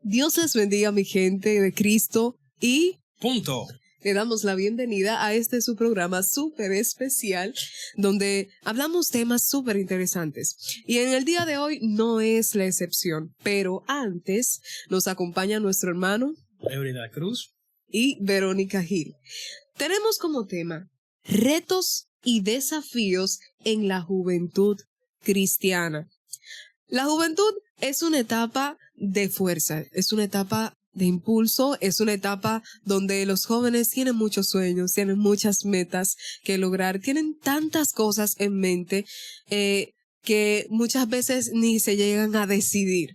Dios les bendiga, mi gente de Cristo, y punto. Le damos la bienvenida a su programa súper especial, donde hablamos temas súper interesantes. Y en el día de hoy no es la excepción, pero antes nos acompaña nuestro hermano Evrida Cruz y Verónica Gil. Tenemos como tema retos y desafíos en la juventud cristiana. La juventud es una etapa de fuerza, es una etapa de impulso, es una etapa donde los jóvenes tienen muchos sueños, tienen muchas metas que lograr, tienen tantas cosas en mente que muchas veces ni se llegan a decidir.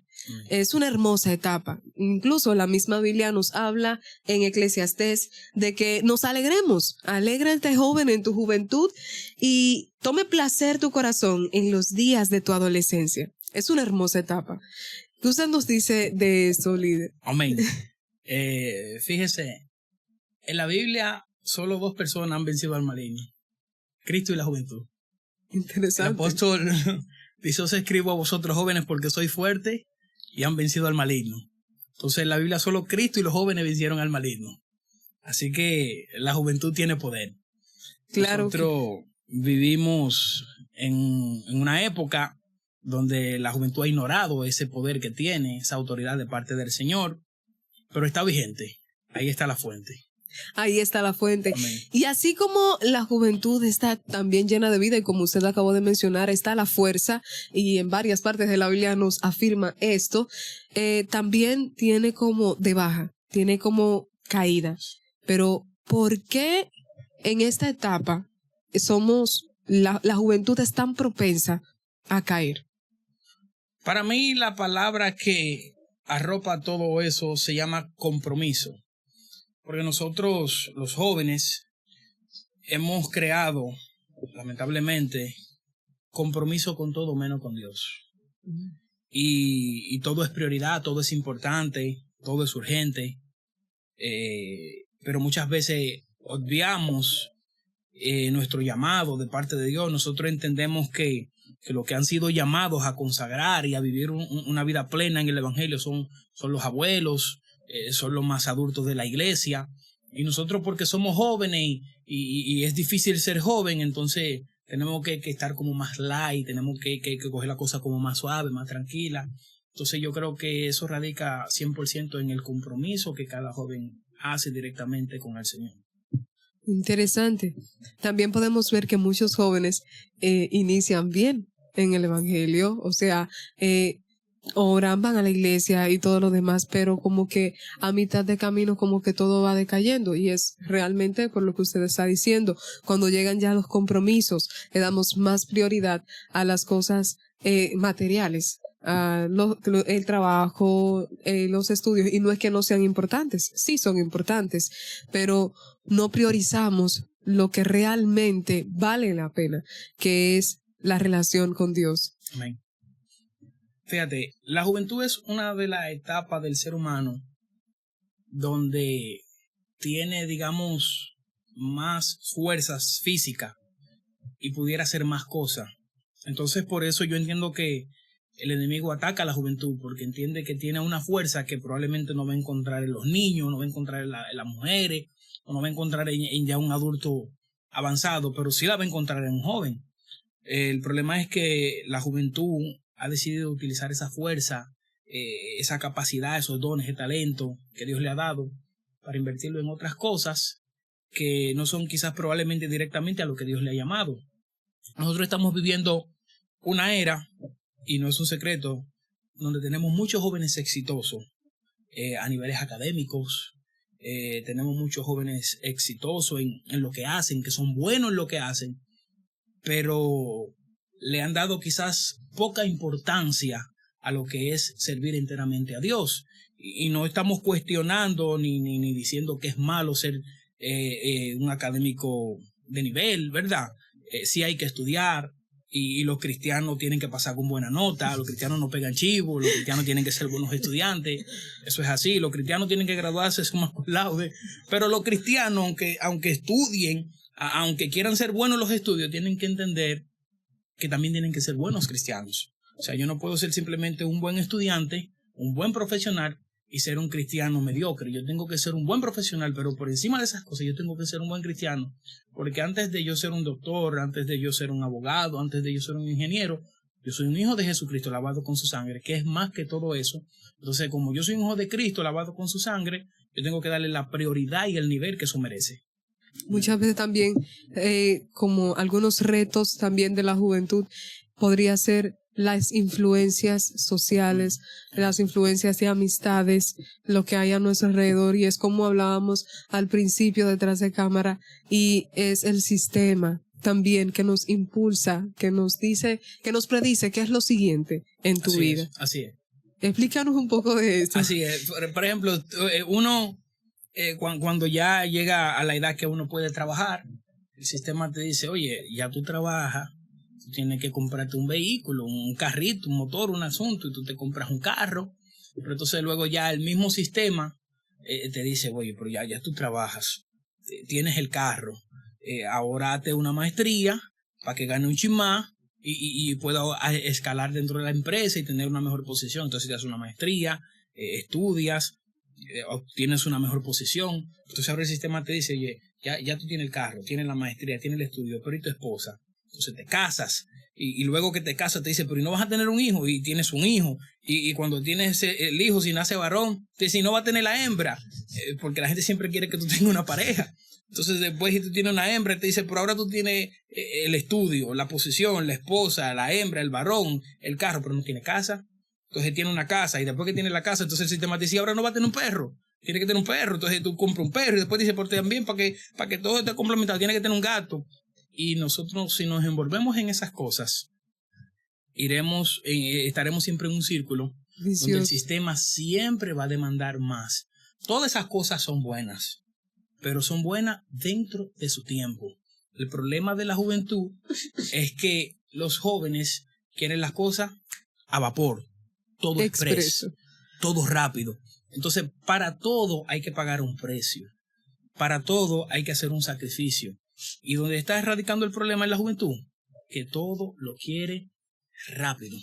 Es una hermosa etapa. Incluso la misma Biblia nos habla en Eclesiastés de que nos alegremos. Alégrate, joven, en tu juventud y tome placer tu corazón en los días de tu adolescencia. Es una hermosa etapa. ¿Qué usted nos dice de eso, líder? Amén. Fíjese, en la Biblia solo 2 personas han vencido al maligno: Cristo y la juventud. Interesante. El apóstol dice: os escribo a vosotros jóvenes porque sois fuertes y han vencido al maligno. Entonces en la Biblia solo Cristo y los jóvenes vencieron al maligno. Así que la juventud tiene poder. Claro. Nosotros vivimos en una época donde la juventud ha ignorado ese poder que tiene, esa autoridad de parte del Señor, pero está vigente. Ahí está la fuente. Ahí está la fuente. Amén. Y así como la juventud está también llena de vida, y como usted acabó de mencionar, está la fuerza, y en varias partes de la Biblia nos afirma esto, también tiene como de baja, tiene como caída. Pero ¿por qué en esta etapa la juventud es tan propensa a caer? Para mí la palabra que arropa todo eso se llama compromiso. Porque nosotros, los jóvenes, hemos creado, lamentablemente, compromiso con todo menos con Dios. Y todo es prioridad, todo es importante, todo es urgente. Pero muchas veces obviamos nuestro llamado de parte de Dios. Nosotros entendemos que los que han sido llamados a consagrar y a vivir una vida plena en el Evangelio son los abuelos, son los más adultos de la iglesia. Y nosotros, porque somos jóvenes y es difícil ser joven, entonces tenemos que estar como más light, tenemos que coger la cosa como más suave, más tranquila. Entonces yo creo que eso radica 100% en el compromiso que cada joven hace directamente con el Señor. Interesante. También podemos ver que muchos jóvenes inician bien en el Evangelio, o sea, oran, van a la iglesia y todo lo demás, pero como que a mitad de camino como que todo va decayendo, y es realmente por lo que usted está diciendo. Cuando llegan ya los compromisos, le damos más prioridad a las cosas materiales, el trabajo, los estudios, y no es que no sean importantes, sí son importantes, pero no priorizamos lo que realmente vale la pena, que es la relación con Dios. Amén. Fíjate, la juventud es una de las etapas del ser humano donde tiene, digamos, más fuerzas físicas y pudiera hacer más cosas. Entonces, por eso yo entiendo que el enemigo ataca a la juventud, porque entiende que tiene una fuerza que probablemente no va a encontrar en los niños, no va a encontrar en las mujeres, o no va a encontrar en ya un adulto avanzado, pero sí la va a encontrar en un joven. El problema es que la juventud ha decidido utilizar esa fuerza, esa capacidad, esos dones, ese talento que Dios le ha dado para invertirlo en otras cosas que no son quizás probablemente directamente a lo que Dios le ha llamado. Nosotros estamos viviendo una era, y no es un secreto, donde tenemos muchos jóvenes exitosos a niveles académicos. Tenemos muchos jóvenes exitosos en lo que hacen, que son buenos en lo que hacen, pero le han dado quizás poca importancia a lo que es servir enteramente a Dios. Y no estamos cuestionando ni diciendo que es malo ser un académico de nivel, ¿verdad? Sí hay que estudiar, y los cristianos tienen que pasar con buena nota, los cristianos no pegan chivo, los cristianos tienen que ser buenos estudiantes, eso es así, los cristianos tienen que graduarse, son más laude, pero los cristianos, aunque estudien, aunque quieran ser buenos los estudios, tienen que entender que también tienen que ser buenos cristianos. O sea, yo no puedo ser simplemente un buen estudiante, un buen profesional, y ser un cristiano mediocre. Yo tengo que ser un buen profesional, pero por encima de esas cosas yo tengo que ser un buen cristiano, porque antes de yo ser un doctor, antes de yo ser un abogado, antes de yo ser un ingeniero, yo soy un hijo de Jesucristo lavado con su sangre, que es más que todo eso. Entonces, como yo soy un hijo de Cristo lavado con su sangre, yo tengo que darle la prioridad y el nivel que eso merece. Muchas veces también, como algunos retos también de la juventud, podría ser las influencias sociales, las influencias de amistades, lo que hay a nuestro alrededor, y es como hablábamos al principio detrás de cámara, y es el sistema también que nos impulsa, que nos dice, que nos predice qué es lo siguiente en tu vida. Así es. Explícanos un poco de esto. Así es. Por ejemplo, uno, cuando ya llega a la edad que uno puede trabajar, el sistema te dice, oye, ya tú trabajas, tú tienes que comprarte un vehículo, un carrito, un motor, un asunto, y tú te compras un carro. Pero entonces luego ya el mismo sistema te dice, oye, pero ya tú trabajas, tienes el carro, ahora hazte una maestría para que gane un chin más y pueda escalar dentro de la empresa y tener una mejor posición. Entonces te haces una maestría, estudias, obtienes una mejor posición. Entonces ahora el sistema te dice, oye, ya tú tienes el carro, tienes la maestría, tienes el estudio, pero ¿y tu esposa? Entonces te casas y luego que te casas te dice, pero ¿y no vas a tener un hijo? Y tienes un hijo. Y cuando tienes el hijo, si nace varón, te dice, ¿y no va a tener la hembra? Porque la gente siempre quiere que tú tengas una pareja. Entonces después si tú tienes una hembra, te dice, pero ahora tú tienes el estudio, la posición, la esposa, la hembra, el varón, el carro, pero no tiene casa. Entonces tiene una casa y después que tiene la casa, entonces el sistema te dice, ahora no va a tener un perro. Tiene que tener un perro, entonces tú compras un perro y después dice, pero también para que todo esté complementado, tiene que tener un gato. Y nosotros, si nos envolvemos en esas cosas, estaremos siempre en un círculo donde el sistema siempre va a demandar más. Todas esas cosas son buenas, pero son buenas dentro de su tiempo. El problema de la juventud es que los jóvenes quieren las cosas a vapor, todo expreso, todo rápido. Entonces, para todo hay que pagar un precio. Para todo hay que hacer un sacrificio. Y donde está erradicando el problema en la juventud, que todo lo quiere rápido.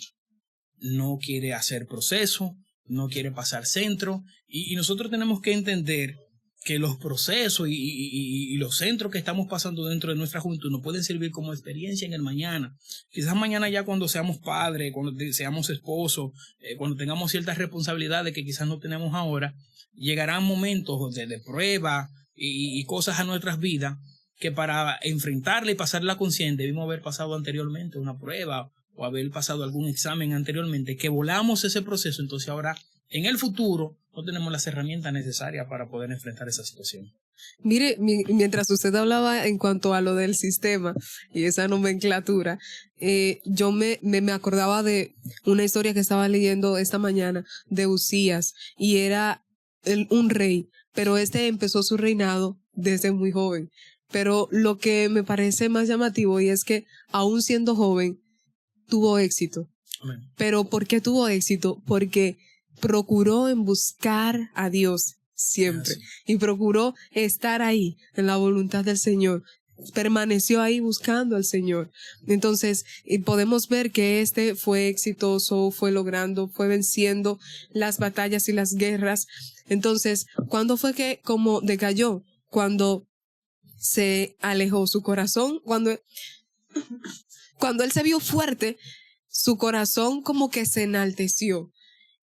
No quiere hacer proceso, no quiere pasar centro. Y nosotros tenemos que entender que los procesos y los centros que estamos pasando dentro de nuestra juventud nos pueden servir como experiencia en el mañana. Quizás mañana ya cuando seamos padres, cuando seamos esposos, cuando tengamos ciertas responsabilidades que quizás no tenemos ahora, llegarán momentos de prueba y cosas a nuestras vidas que para enfrentarla y pasarla consciente debimos haber pasado anteriormente una prueba o haber pasado algún examen anteriormente, que volamos ese proceso. Entonces ahora en el futuro no tenemos las herramientas necesarias para poder enfrentar esa situación. Mire, mientras usted hablaba en cuanto a lo del sistema y esa nomenclatura, yo me acordaba de una historia que estaba leyendo esta mañana de Usías, y era un rey, pero empezó su reinado desde muy joven. Pero lo que me parece más llamativo y es que aún siendo joven tuvo éxito. Amén. Pero ¿por qué tuvo éxito? Porque procuró en buscar a Dios siempre y procuró estar ahí en la voluntad del Señor. Permaneció ahí buscando al Señor. Entonces, podemos ver que fue exitoso, fue logrando, fue venciendo las batallas y las guerras. Entonces, ¿cuándo fue que como decayó? Cuando se alejó su corazón, cuando él se vio fuerte, su corazón como que se enalteció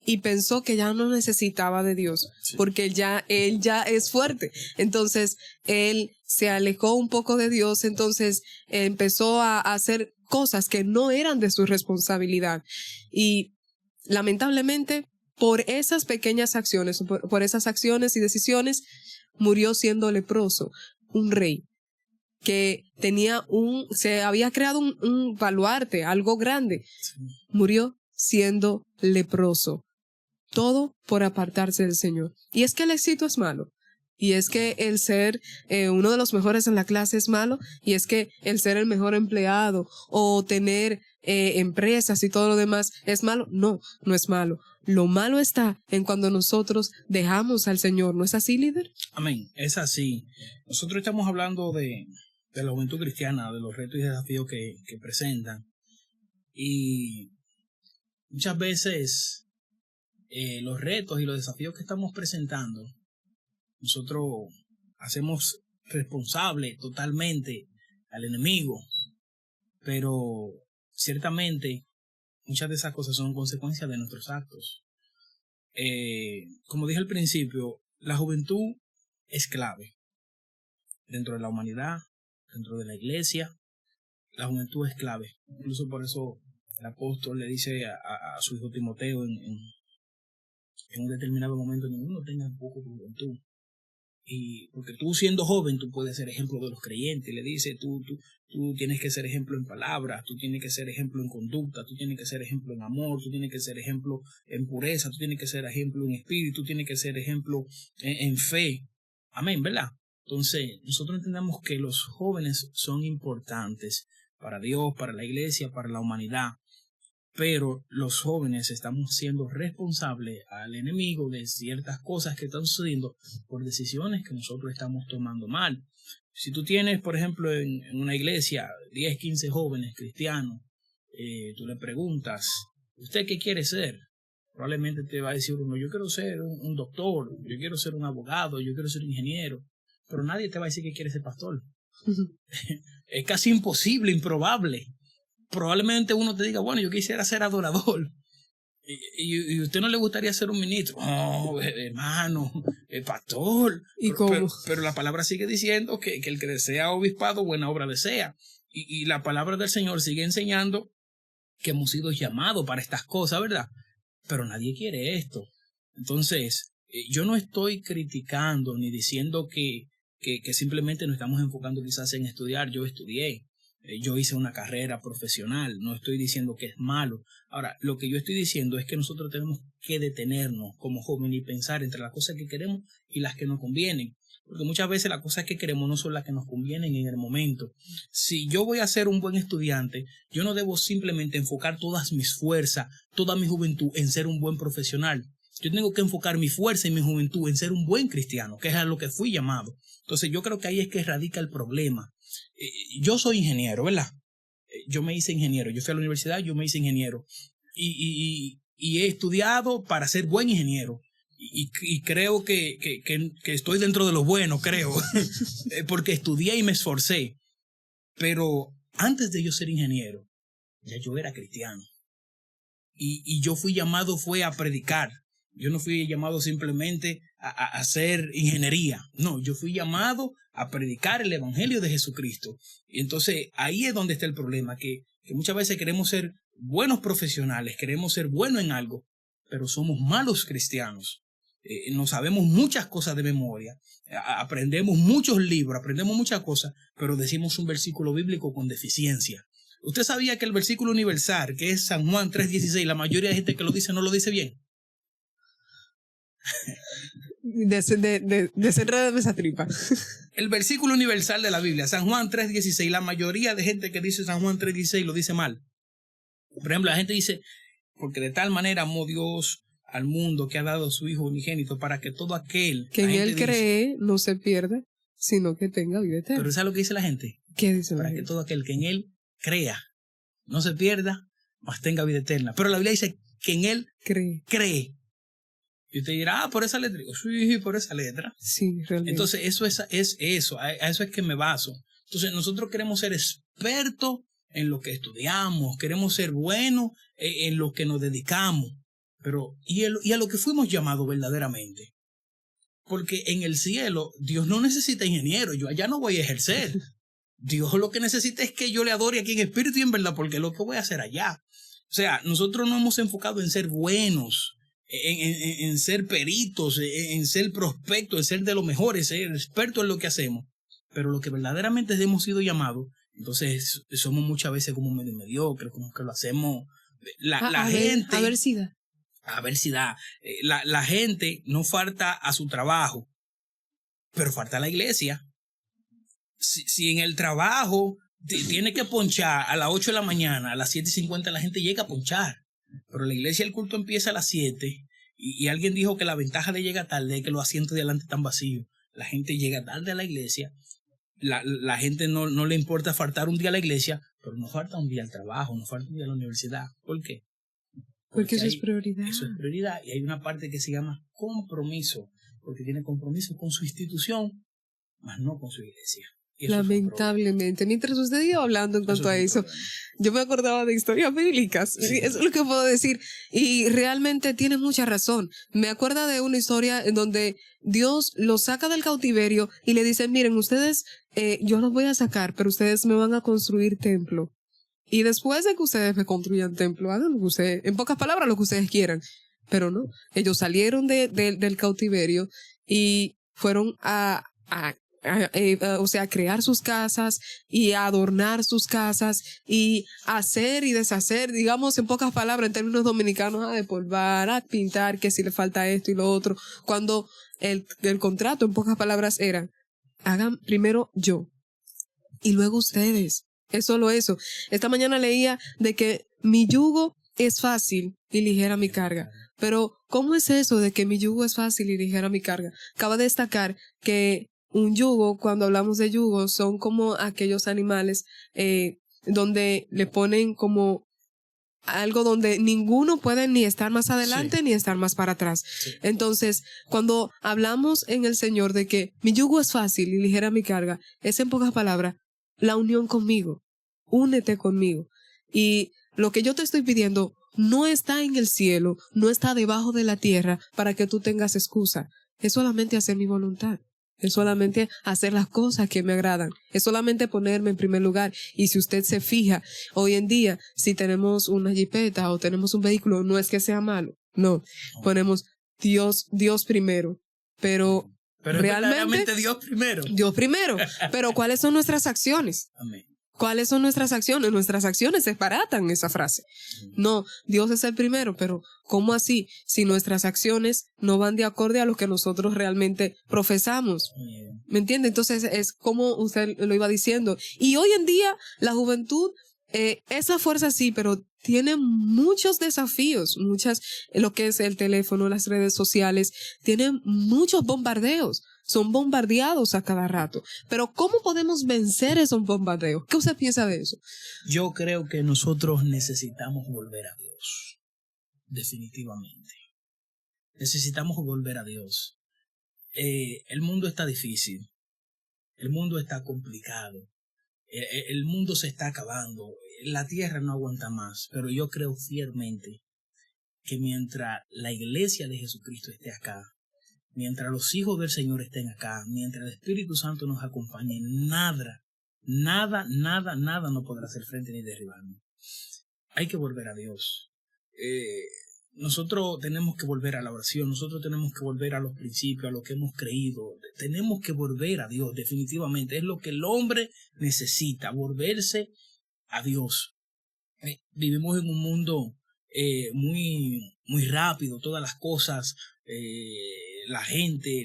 y pensó que ya no necesitaba de Dios, porque él ya es fuerte. Entonces, él se alejó un poco de Dios, entonces empezó a hacer cosas que no eran de su responsabilidad. Y lamentablemente, por esas pequeñas acciones, por esas acciones y decisiones, murió siendo leproso, un rey que se había creado un baluarte, algo grande. Murió siendo leproso. Todo por apartarse del Señor. Y es que el éxito es malo. Y es que el ser uno de los mejores en la clase es malo. Y es que el ser el mejor empleado o tener empresas y todo lo demás es malo. No, no es malo. Lo malo está en cuando nosotros dejamos al Señor. ¿No es así, líder? Amén, es así. Nosotros estamos hablando de la juventud cristiana, de los retos y desafíos que presentan. Y muchas veces los retos y los desafíos que estamos presentando, nosotros hacemos responsable totalmente al enemigo, pero ciertamente muchas de esas cosas son consecuencias de nuestros actos. Como dije al principio, la juventud es clave dentro de la humanidad, dentro de la iglesia. La juventud es clave. Incluso por eso el apóstol le dice a su hijo Timoteo en un determinado momento: ninguno tenga un poco de juventud. Y porque tú, siendo joven, tú puedes ser ejemplo de los creyentes. Le dice: tú tienes que ser ejemplo en palabras, tú tienes que ser ejemplo en conducta, tú tienes que ser ejemplo en amor, tú tienes que ser ejemplo en pureza, tú tienes que ser ejemplo en espíritu, tú tienes que ser ejemplo en fe. Amén, ¿verdad? Entonces, nosotros entendemos que los jóvenes son importantes para Dios, para la iglesia, para la humanidad. Pero los jóvenes estamos siendo responsables al enemigo de ciertas cosas que están sucediendo por decisiones que nosotros estamos tomando mal. Si tú tienes, por ejemplo, en una iglesia 10, 15 jóvenes cristianos, tú le preguntas: ¿usted qué quiere ser? Probablemente te va a decir uno: yo quiero ser un doctor, yo quiero ser un abogado, yo quiero ser ingeniero. Pero nadie te va a decir que quiere ser pastor. Es casi imposible, improbable. Probablemente uno te diga: bueno, yo quisiera ser adorador. ¿Y usted no le gustaría ser un ministro? No, hermano, pastor. ¿Y cómo? Pero la palabra sigue diciendo que el que desea obispado, buena obra desea. Y la palabra del Señor sigue enseñando que hemos sido llamados para estas cosas, ¿verdad? Pero nadie quiere esto. Entonces, yo no estoy criticando ni diciendo que simplemente nos estamos enfocando quizás en estudiar. Yo estudié. Yo hice una carrera profesional, no estoy diciendo que es malo. Ahora, lo que yo estoy diciendo es que nosotros tenemos que detenernos como jóvenes y pensar entre las cosas que queremos y las que nos convienen. Porque muchas veces las cosas que queremos no son las que nos convienen en el momento. Si yo voy a ser un buen estudiante, yo no debo simplemente enfocar todas mis fuerzas, toda mi juventud en ser un buen profesional. Yo tengo que enfocar mi fuerza y mi juventud en ser un buen cristiano, que es a lo que fui llamado. Entonces yo creo que ahí es que radica el problema. Yo soy ingeniero, ¿verdad? Yo me hice ingeniero. Yo fui a la universidad, yo me hice ingeniero. Y he estudiado para ser buen ingeniero. Y creo que estoy dentro de lo bueno, creo. Porque estudié y me esforcé. Pero antes de yo ser ingeniero, ya yo era cristiano. Y yo fui llamado fue a predicar. Yo no fui llamado simplemente a hacer ingeniería. No, yo fui llamado a predicar el evangelio de Jesucristo. Y entonces ahí es donde está el problema, que muchas veces queremos ser buenos profesionales, queremos ser buenos en algo, pero somos malos cristianos. No sabemos muchas cosas de memoria, aprendemos muchos libros, aprendemos muchas cosas, pero decimos un versículo bíblico con deficiencia. ¿Usted sabía que el versículo universal, que es San Juan 3:16, la mayoría de gente que lo dice no lo dice bien? Desenrédame esa tripa. El versículo universal de la Biblia, San Juan 3:16, la mayoría de gente que dice San Juan 3:16 lo dice mal. Por ejemplo, la gente dice: porque de tal manera amó Dios al mundo que ha dado a su Hijo unigénito para que todo aquel que en él cree no se pierda, sino que tenga vida eterna. Pero ¿sabes lo que dice la gente? ¿Qué dice la gente? Para que todo aquel que en él crea no se pierda, mas tenga vida eterna. Pero la Biblia dice que en él cree. Y usted dirá: por esa letra. Sí, por esa letra. Sí, realmente. Entonces, eso es eso. A eso es que me baso. Entonces, nosotros queremos ser expertos en lo que estudiamos. Queremos ser buenos en lo que nos dedicamos. Pero, y a lo que fuimos llamados verdaderamente. Porque en el cielo, Dios no necesita ingeniero. Yo allá no voy a ejercer. Dios lo que necesita es que yo le adore aquí en espíritu y en verdad, porque es lo que voy a hacer allá. O sea, nosotros nos hemos enfocado en ser buenos, en ser peritos, en ser prospectos, en ser de los mejores, ser expertos en lo que hacemos. Pero lo que verdaderamente hemos sido llamados, entonces somos muchas veces como medio mediocres, como que lo hacemos. La gente. A ver si da. La gente no falta a su trabajo, pero falta a la iglesia. Si en el trabajo tiene que ponchar a las 8 de la mañana, a las 7:50 la gente llega a ponchar. Pero la iglesia, el culto empieza a las 7 y alguien dijo que la ventaja de llegar tarde es que los asientos de adelante están vacíos. La gente llega tarde a la iglesia. La gente no le importa faltar un día a la iglesia, pero no falta un día al trabajo, no falta un día a la universidad. ¿Por qué? Porque eso es prioridad. Eso es prioridad. Y hay una parte que se llama compromiso, porque tiene compromiso con su institución, más no con su iglesia. Lamentablemente, mientras usted iba hablando en cuanto a eso, yo me acordaba de historias bíblicas. Sí. Eso es lo que puedo decir. Y realmente tiene mucha razón. Me acuerdo de una historia en donde Dios los saca del cautiverio y le dice, miren, ustedes, yo los voy a sacar, pero ustedes me van a construir templo. Y después de que ustedes me construyan templo, hagan lo que ustedes, en pocas palabras, lo que ustedes quieran. Pero no, ellos salieron del cautiverio y fueron a crear sus casas y a adornar sus casas y hacer y deshacer, digamos en pocas palabras, en términos dominicanos, a despolvar, a pintar, que si le falta esto y lo otro, cuando el contrato en pocas palabras era, hagan primero yo y luego ustedes. Es solo eso. Esta mañana leía de que mi yugo es fácil y ligera mi carga. Pero, ¿cómo es eso de que mi yugo es fácil y ligera mi carga? Cabe destacar que un yugo, cuando hablamos de yugo, son como aquellos animales donde le ponen como algo donde ninguno puede ni estar más adelante ni estar más para atrás. Sí. Entonces, cuando hablamos en el Señor de que mi yugo es fácil y ligera mi carga, es en pocas palabras la unión conmigo. Únete conmigo. Y lo que yo te estoy pidiendo no está en el cielo, no está debajo de la tierra para que tú tengas excusa. Es solamente hacer mi voluntad. Es solamente hacer las cosas que me agradan. Es solamente ponerme en primer lugar. Y si usted se fija, hoy en día, si tenemos una jipeta o tenemos un vehículo, no es que sea malo. No. Ponemos Dios primero. Pero realmente Dios primero. Dios primero. Pero ¿cuáles son nuestras acciones? Amén. ¿Cuáles son nuestras acciones? Nuestras acciones desbaratan esa frase. No, Dios es el primero, pero ¿cómo así? Si nuestras acciones no van de acorde a lo que nosotros realmente profesamos. ¿Me entiende? Entonces es como usted lo iba diciendo. Y hoy en día la juventud es la fuerza sí, pero tiene muchos desafíos, lo que es el teléfono, las redes sociales, tienen muchos bombardeos. Son bombardeados a cada rato. Pero ¿cómo podemos vencer esos bombardeos? ¿Qué usted piensa de eso? Yo creo que nosotros necesitamos volver a Dios. Definitivamente. Necesitamos volver a Dios. El mundo está difícil. El mundo está complicado. El mundo se está acabando. La tierra no aguanta más. Pero yo creo fielmente que mientras la iglesia de Jesucristo esté acá, mientras los hijos del Señor estén acá, mientras el Espíritu Santo nos acompañe, nada no podrá hacer frente ni derribarnos. Hay que volver a Dios. Nosotros tenemos que volver a la oración, nosotros tenemos que volver a los principios, a lo que hemos creído. Tenemos que volver a Dios, definitivamente. Es lo que el hombre necesita, volverse a Dios. Vivimos en un mundo muy rápido, todas las cosas, la gente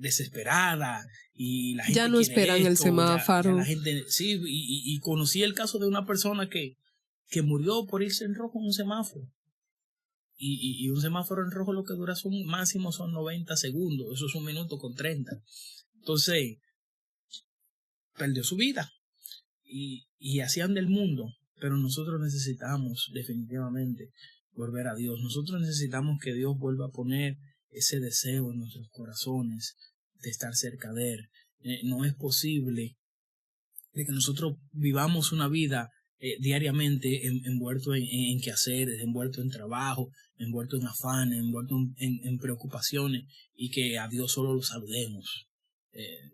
desesperada y la gente ya no esperan el semáforo. La gente, sí, y conocí el caso de una persona que murió por irse en rojo en un semáforo. Y un semáforo en rojo lo que dura máximo son 90 segundos. Eso es 1 minuto con 30. Entonces, perdió su vida. Y así anda el mundo. Pero nosotros necesitamos definitivamente volver a Dios. Nosotros necesitamos que Dios vuelva a poner ese deseo en nuestros corazones de estar cerca de Él. No es posible de que nosotros vivamos una vida diariamente envuelto en quehaceres, envuelto en trabajo, envuelto en afanes, envuelto en preocupaciones, y que a Dios solo lo saludemos.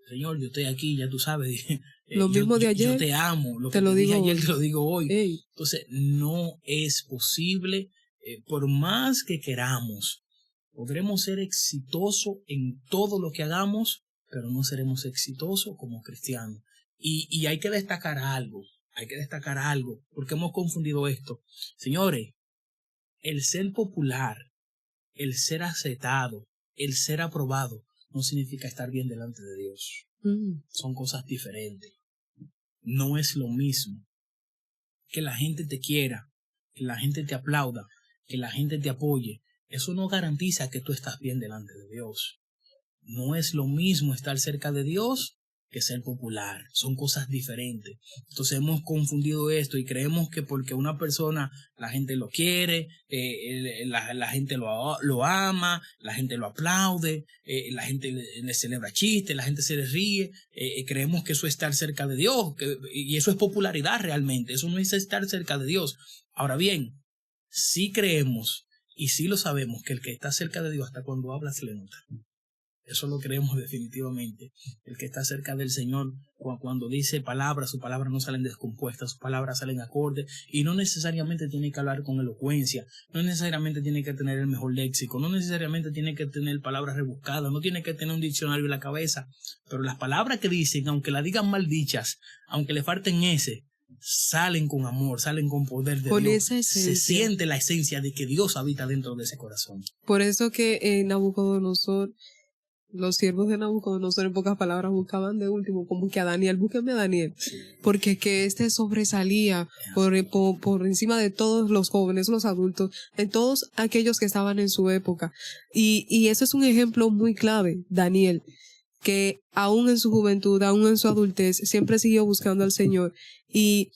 Señor, yo estoy aquí, ya tú sabes. Lo mismo de ayer. Yo te amo. Lo que te lo dije digo ayer hoy. te lo digo hoy. Ey. Entonces, no es posible, por más que queramos. Podremos ser exitosos en todo lo que hagamos, pero no seremos exitosos como cristianos. Y hay que destacar algo. Porque hemos confundido esto. Señores, el ser popular, el ser aceptado, el ser aprobado, no significa estar bien delante de Dios. Son cosas diferentes. No es lo mismo que la gente te quiera, que la gente te aplauda, que la gente te apoye. Eso no garantiza que tú estás bien delante de Dios. No es lo mismo estar cerca de Dios que ser popular. Son cosas diferentes. Entonces hemos confundido esto y creemos que porque una persona, la gente lo quiere, la gente lo ama, la gente lo aplaude, la gente le celebra chistes, la gente se le ríe, creemos que eso es estar cerca de Dios, y eso es popularidad realmente, eso no es estar cerca de Dios. Ahora bien, sí creemos y sí lo sabemos que el que está cerca de Dios hasta cuando habla se le nota. Eso lo creemos definitivamente. El que está cerca del Señor, cuando dice palabras, sus palabras no salen descompuestas, sus palabras salen acordes, y no necesariamente tiene que hablar con elocuencia, no necesariamente tiene que tener el mejor léxico, no necesariamente tiene que tener palabras rebuscadas, no tiene que tener un diccionario en la cabeza, pero las palabras que dicen, aunque las digan mal dichas, aunque le falten ese, salen con amor, salen con poder de Con Dios. esa esencia. Se siente la esencia de que Dios habita dentro de ese corazón. Por eso que Nabucodonosor, los siervos de Nabucodonosor, en pocas palabras, buscaban de último como que a Daniel, búsquenme a Daniel, porque que este sobresalía por encima de todos los jóvenes, los adultos, de todos aquellos que estaban en su época. Y eso es un ejemplo muy clave, Daniel, que aún en su juventud, aún en su adultez, siempre siguió buscando al Señor, y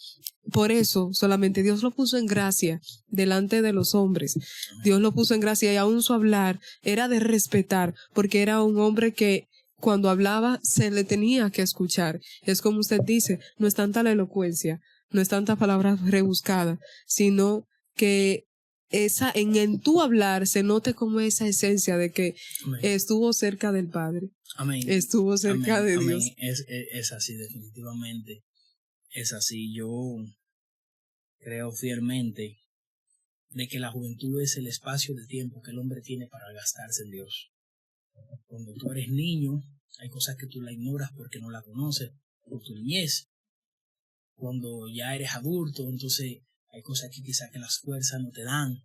por eso solamente Dios lo puso en gracia delante de los hombres. Dios lo puso en gracia, y aún su hablar era de respetar, porque era un hombre que cuando hablaba se le tenía que escuchar. Es como usted dice, no es tanta la elocuencia, no es tanta palabra rebuscada, sino que en tu hablar se note como esa esencia de que Amén. Estuvo cerca del Padre. Amén. Estuvo cerca Amén. de Amén. Dios. Es así, definitivamente. Es así. Yo creo fielmente de que la juventud es el espacio de tiempo que el hombre tiene para gastarse en Dios. Cuando tú eres niño, hay cosas que tú la ignoras porque no la conoces por tu niñez. Cuando ya eres adulto, entonces hay cosas que quizás que las fuerzas no te dan,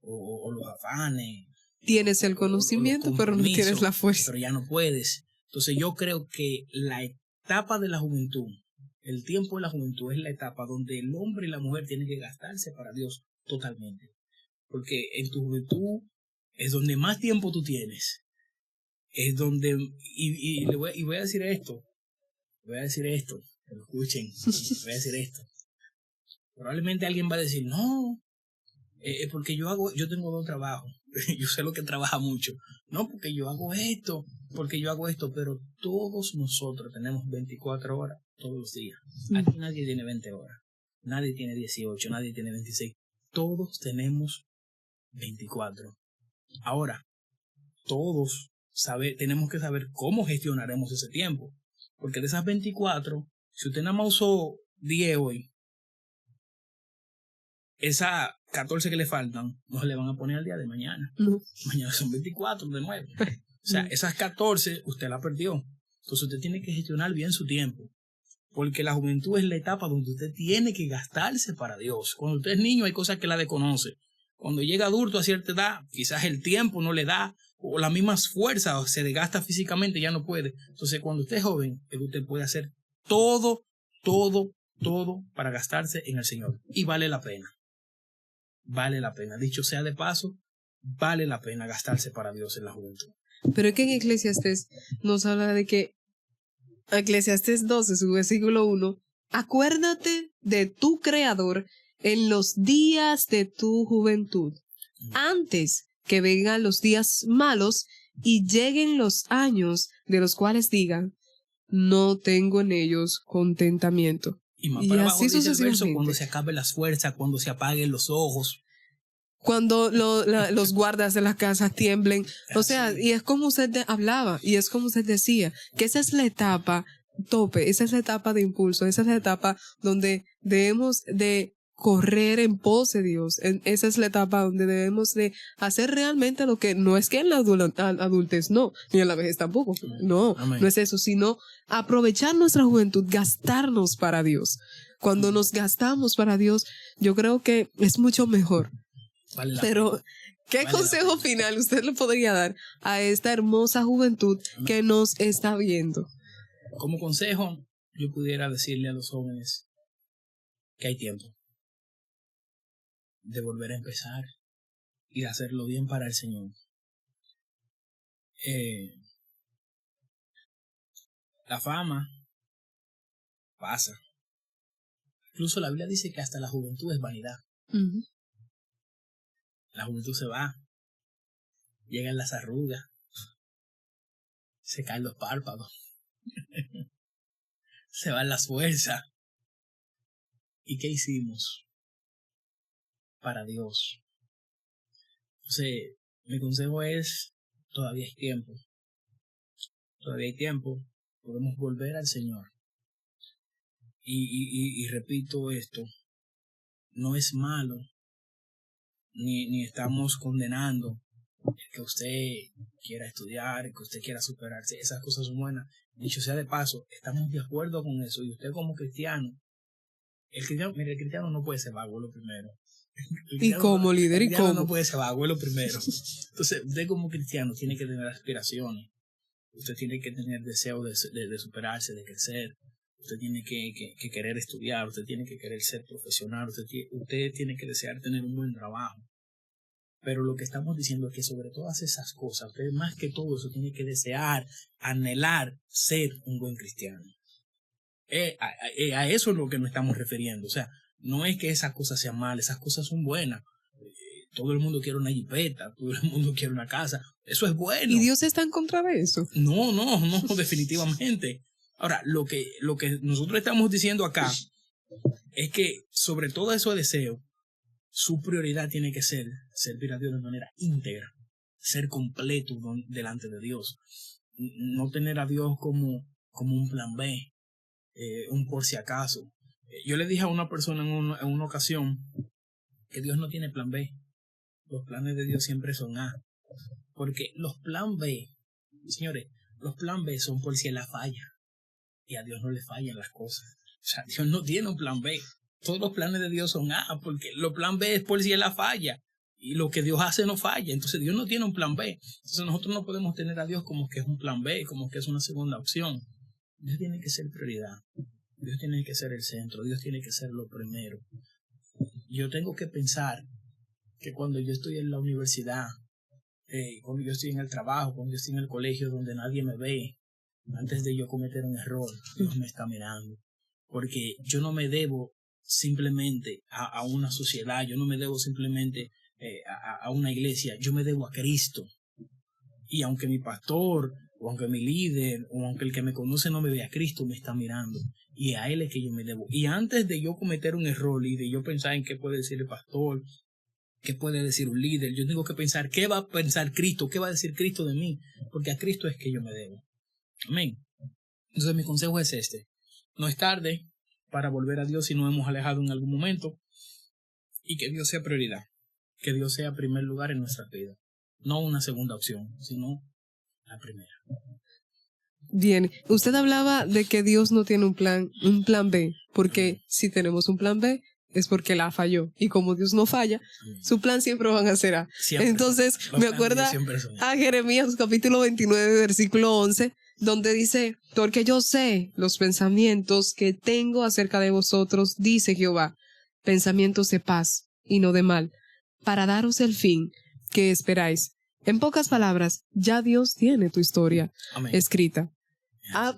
o los afanes. Tienes el conocimiento, pero no tienes la fuerza. Pero ya no puedes. Entonces yo creo que la etapa de la juventud, el tiempo de la juventud es la etapa donde el hombre y la mujer tienen que gastarse para Dios totalmente. Porque en tu juventud es donde más tiempo tú tienes. Es donde, y voy a decir esto, que lo escuchen, voy a decir esto. Probablemente alguien va a decir, no, porque yo tengo 2 trabajos, yo sé lo que trabaja mucho, no, porque yo hago esto, pero todos nosotros tenemos 24 horas todos los días. Aquí nadie tiene 20 horas, nadie tiene 18, nadie tiene 26, todos tenemos 24. Ahora, todos tenemos que saber cómo gestionaremos ese tiempo, porque de esas 24, si usted nada más usó 10 hoy, esas 14 que le faltan no se le van a poner al día de mañana. No. Mañana son 24 de nuevo. O sea, esas 14 usted la perdió. Entonces usted tiene que gestionar bien su tiempo, porque la juventud es la etapa donde usted tiene que gastarse para Dios. Cuando usted es niño hay cosas que la desconoce. Cuando llega adulto a cierta edad, quizás el tiempo no le da, o las mismas fuerzas, se desgasta físicamente, ya no puede. Entonces cuando usted es joven, usted puede hacer todo para gastarse en el Señor. Y vale la pena. Vale la pena. Dicho sea de paso, vale la pena gastarse para Dios en la juventud. Pero es que en Eclesiastés nos habla de que Eclesiastés 12, su versículo 1, acuérdate de tu Creador en los días de tu juventud, antes que vengan los días malos y lleguen los años de los cuales digan, no tengo en ellos contentamiento. Y más para abajo así dice el verso, sucesivamente. cuando se acaben las fuerzas, cuando se apaguen los ojos. Cuando los guardas de las casas tiemblen. O sea, y es como usted hablaba, y es como usted decía, que esa es la etapa tope, esa es la etapa de impulso, esa es la etapa donde debemos de correr en pos de Dios. Esa es la etapa donde debemos de hacer realmente lo que no es que en la adultez no, ni en la vejez tampoco, no es eso, sino aprovechar nuestra juventud, gastarnos para Dios. Cuando nos gastamos para Dios, yo creo que es mucho mejor. Pero, ¿qué consejo final usted le podría dar a esta hermosa juventud que nos está viendo? Como consejo, yo pudiera decirle a los jóvenes que hay tiempo de volver a empezar y de hacerlo bien para el Señor. La fama pasa. Incluso la Biblia dice que hasta la juventud es vanidad. Ujú. La juventud se va, llegan las arrugas, se caen los párpados, se van las fuerzas. ¿Y qué hicimos para Dios? Entonces, mi consejo es, todavía hay tiempo. Todavía hay tiempo. Podemos volver al Señor. Y repito esto, no es malo, ni estamos condenando que usted quiera estudiar, que usted quiera superarse. Esas cosas son buenas. Dicho sea de paso, estamos de acuerdo con eso. Y usted como cristiano, el cristiano no puede ser vago, lo primero. Y como líder, el y cristiano como. no puede ser vago, lo primero. Entonces, usted como cristiano tiene que tener aspiraciones. Usted tiene que tener deseo de superarse, de crecer. Usted tiene que querer estudiar. Usted tiene que querer ser profesional. Usted tiene que desear tener un buen trabajo. Pero lo que estamos diciendo es que sobre todas esas cosas, usted más que todo eso tiene que desear, anhelar ser un buen cristiano. A eso es lo que nos estamos refiriendo. O sea, no es que esas cosas sean malas, esas cosas son buenas. Todo el mundo quiere una jipeta, todo el mundo quiere una casa. Eso es bueno. ¿Y Dios está en contra de eso? No, definitivamente. Ahora, lo que nosotros estamos diciendo acá es que sobre todo esos deseos, su prioridad tiene que ser servir a Dios de manera íntegra, ser completo delante de Dios, no tener a Dios como un plan B, un por si acaso. Yo le dije a una persona en una ocasión que Dios no tiene plan B, los planes de Dios siempre son A, porque los plan B, señores, los plan B son por si Él la falla, y a Dios no le fallan las cosas. O sea, Dios no tiene un plan B. Todos los planes de Dios son A, porque los plan B es por si Él la falla. Y lo que Dios hace no falla. Entonces Dios no tiene un plan B. Entonces nosotros no podemos tener a Dios como que es un plan B, como que es una segunda opción. Dios tiene que ser prioridad. Dios tiene que ser el centro. Dios tiene que ser lo primero. Yo tengo que pensar que cuando yo estoy en la universidad, cuando yo estoy en el trabajo, cuando yo estoy en el colegio donde nadie me ve, antes de yo cometer un error, Dios me está mirando. Porque yo no me debo simplemente a una sociedad, yo no me debo simplemente a una iglesia, yo me debo a Cristo. Y aunque mi pastor, o aunque mi líder, o aunque el que me conoce no me ve a Cristo, me está mirando. Y a Él es que yo me debo. Y antes de yo cometer un error y de yo pensar en qué puede decir el pastor, qué puede decir un líder, yo tengo que pensar qué va a pensar Cristo, qué va a decir Cristo de mí, porque a Cristo es que yo me debo. Amén. Entonces mi consejo es este: no es tarde para volver a Dios si nos hemos alejado en algún momento, y que Dios sea prioridad, que Dios sea primer lugar en nuestra vida, no una segunda opción, sino la primera. Bien, usted hablaba de que Dios no tiene un plan B, porque si tenemos un plan B es porque la falló, y como Dios no falla, su plan siempre van a ser A. Siempre. Entonces me acuerda a Jeremías capítulo 29 versículo 11, donde dice: porque yo sé los pensamientos que tengo acerca de vosotros, dice Jehová, pensamientos de paz y no de mal, para daros el fin que esperáis. En pocas palabras, ya Dios tiene tu historia escrita.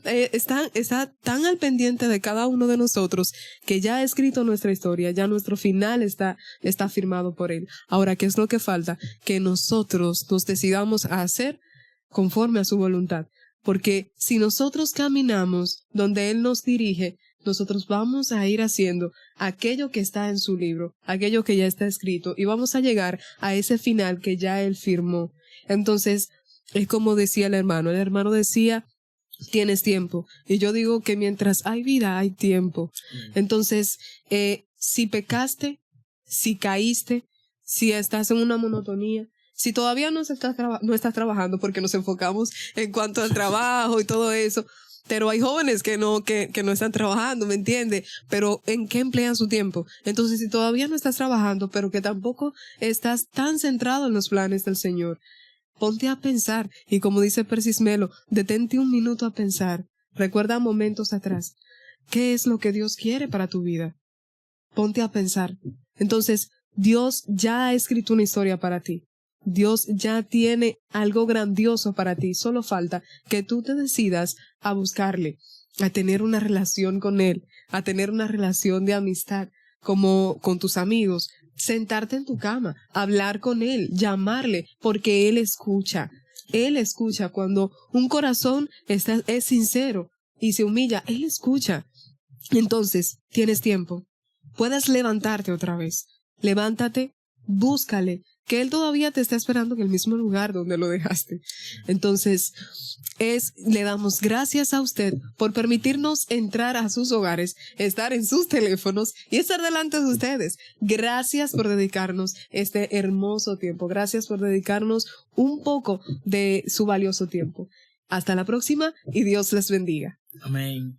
Está tan al pendiente de cada uno de nosotros que ya ha escrito nuestra historia, ya nuestro final está firmado por Él. Ahora, ¿qué es lo que falta? Que nosotros nos decidamos a hacer conforme a su voluntad. Porque si nosotros caminamos donde Él nos dirige, nosotros vamos a ir haciendo aquello que está en su libro, aquello que ya está escrito, y vamos a llegar a ese final que ya Él firmó. Entonces, es como decía el hermano decía: tienes tiempo. Y yo digo que mientras hay vida, hay tiempo. Entonces, si pecaste, si caíste, si estás en una monotonía, si todavía no estás trabajando, porque nos enfocamos en cuanto al trabajo y todo eso, pero hay jóvenes que no están trabajando, ¿me entiende? Pero ¿en qué emplean su tiempo? Entonces, si todavía no estás trabajando, pero que tampoco estás tan centrado en los planes del Señor, ponte a pensar, y como dice Persis Melo, detente un minuto a pensar. Recuerda momentos atrás. ¿Qué es lo que Dios quiere para tu vida? Ponte a pensar. Entonces, Dios ya ha escrito una historia para ti. Dios ya tiene algo grandioso para ti. Solo falta que tú te decidas a buscarle, a tener una relación con Él, a tener una relación de amistad como con tus amigos, sentarte en tu cama, hablar con Él, llamarle, porque Él escucha. Él escucha cuando un corazón es sincero y se humilla. Él escucha. Entonces, tienes tiempo. Puedes levantarte otra vez. Levántate, búscale, que Él todavía te está esperando en el mismo lugar donde lo dejaste. Entonces, le damos gracias a usted por permitirnos entrar a sus hogares, estar en sus teléfonos y estar delante de ustedes. Gracias por dedicarnos este hermoso tiempo. Gracias por dedicarnos un poco de su valioso tiempo. Hasta la próxima y Dios les bendiga. Amén.